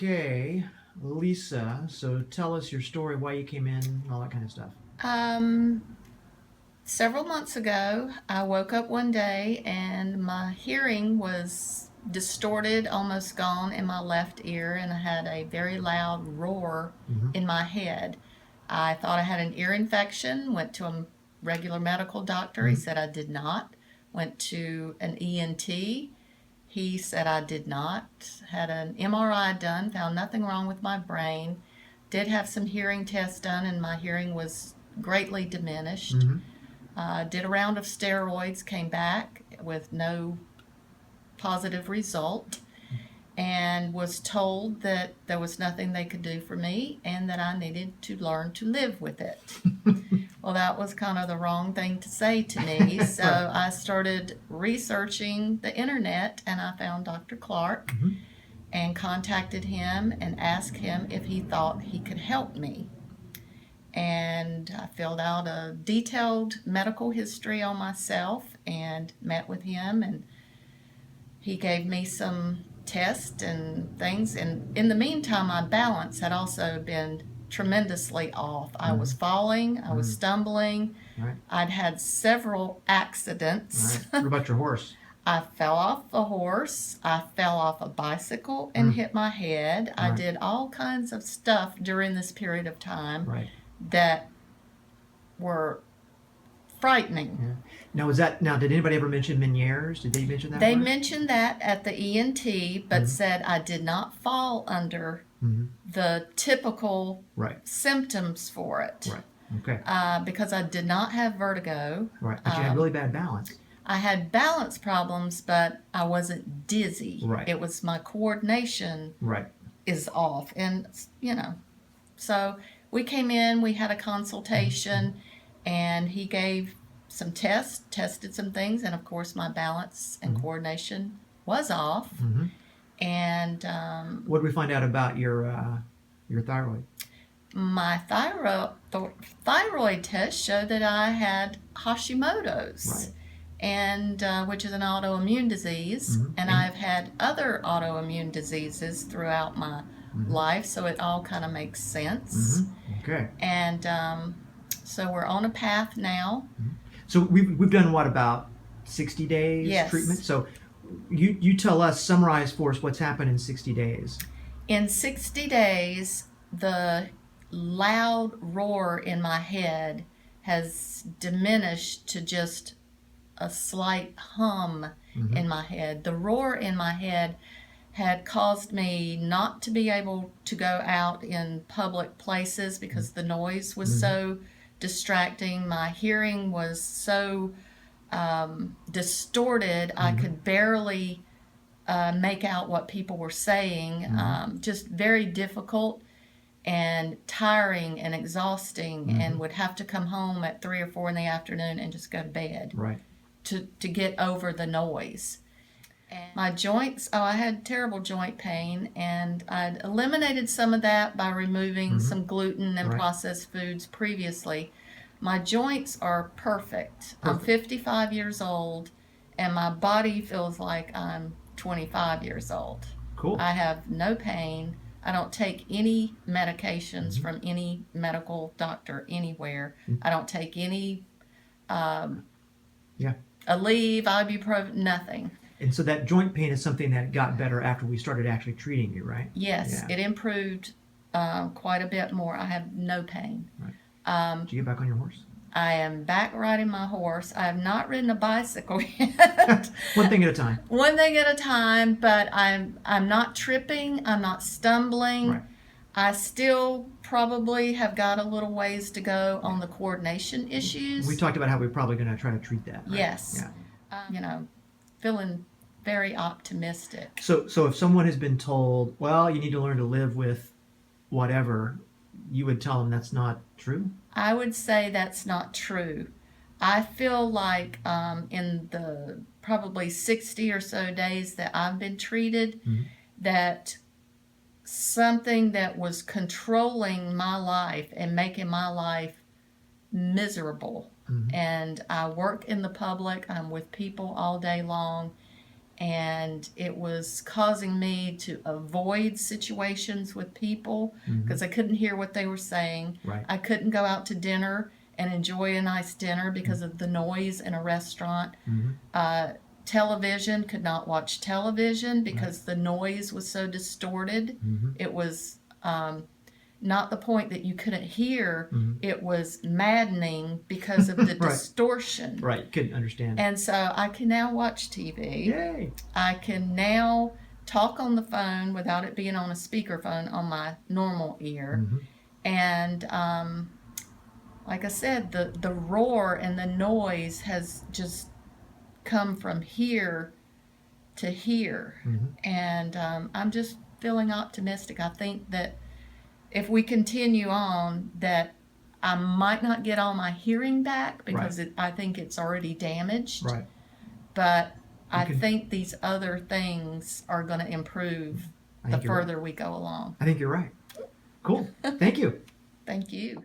Okay, Lisa, so tell us your story, why you came in, and all that kind of stuff. Um, Several months ago, I woke up one day and my hearing was distorted, almost gone in my left ear, and I had a very loud roar Hmm. in my head. I thought I had an ear infection, went to a regular medical doctor. He Hmm. said I did not. Went to an ENT. He said I did not. Had an MRI done, found nothing wrong with my brain. Did have some hearing tests done, and my hearing was greatly diminished. Hmm. Did a round of steroids, came back with no positive result, and was told that there was nothing they could do for me and that I needed to learn to live with it. Well, that was kind of the wrong thing to say to me, Right. so I started researching the internet and I found Dr. Clark Hmm. and contacted him and asked him if he thought he could help me. And I filled out a detailed medical history on myself and met with him, and he gave me some tests and things. And in the meantime, my balance had also been tremendously off. I was Hmm. falling, I was Hmm. stumbling, Right. I'd had several accidents. Right. What about your horse? I fell off a horse. I fell off a bicycle and Mm. hit my head. I Right. did all kinds of stuff during this period of time Right. that were frightening. Yeah. Now, was that now? Did anybody ever mention Meniere's? Did they mention that They word? mentioned that at the ENT, but Hmm. said I did not fall under Hmm. the typical Right. symptoms for it Right. Okay. because I did not have vertigo. Right. But you had really bad balance. I had balance problems, but I wasn't dizzy. Right. It was my coordination Right. is off. And, so we came in, we had a Hmm. consultation, and he gave some tests, tested some things, and of course, my balance and Hmm. coordination was off. Hmm. And What did we find out about your thyroid? my thyroid test showed that I had Hashimoto's, Right. and which is an autoimmune disease, Hmm. and And I've had other autoimmune diseases throughout my hmm. life, so it all kind of makes Hmm. sense. Okay. And so we're on a path now. Mhm. So we've done what, about 60 days treatment. Yes. So you tell us, summarize for us what's happened in 60 days. In 60 days, the loud roar in my head has diminished to just a slight hum Hmm. in my head. The roar in my head had caused me not to be able to go out in public places because the noise was Hmm. so distracting. My hearing was so distorted, I Hmm. could barely make out what people were saying. Hmm. Just very difficult and tiring and exhausting, Hmm. and would have to come home at 3 or 4 in the afternoon and just go to bed Right. to get over the noise. And my joints, oh, I had terrible joint pain, and I'd eliminated some of that by removing Hmm. some gluten and Right. processed foods previously. My joints are perfect. I'm Perfect. 55 years old, and my body feels like I'm 25 years old. Cool. I have no pain. I don't take any medications Hmm. from any medical doctor anywhere. Mm. I don't take any Yeah. Aleve, ibuprofen, nothing. And so that joint pain is something that got better after we started actually treating you, right? Yes, Yeah. it improved quite a bit more. I have no pain. Right. Um, Did you get back on your horse? I am back riding my horse. I have not ridden a bicycle yet. One thing at a time. One thing at a time, but I'm not tripping. I'm not stumbling. Right. I still probably have got a little ways to go on the coordination We issues. talked about how we're probably going to try to treat that, right? Yes, Yeah. feeling very optimistic. So if someone has been told, well, you need to learn to live with whatever, you would tell them that's not true? I would say that's not true. I feel like in the probably 60 or so days that I've been treated, Hmm. that something that was controlling my life and making my life miserable. Hmm. And I work in the public, I'm with people all day long, and it was causing me to avoid situations with people because I couldn't hear what they were saying. Right. I couldn't go out to dinner and enjoy a nice dinner because of the noise in a restaurant. Television, could not watch television because the noise was so distorted. It was not the point that you couldn't hear, it was maddening because of the distortion. Right, you couldn't understand. And so I can now watch TV. Yay! I can now talk on the phone without it being on a speakerphone on my normal ear. And like I said, the roar and the noise has just come from here to here. And I'm just feeling optimistic. I think that if we continue on, that I might not get all my hearing back because I think it's already damaged. Right. But I think these other things are going to improve the further we go along. I think you're right. Cool. Thank you. Thank you.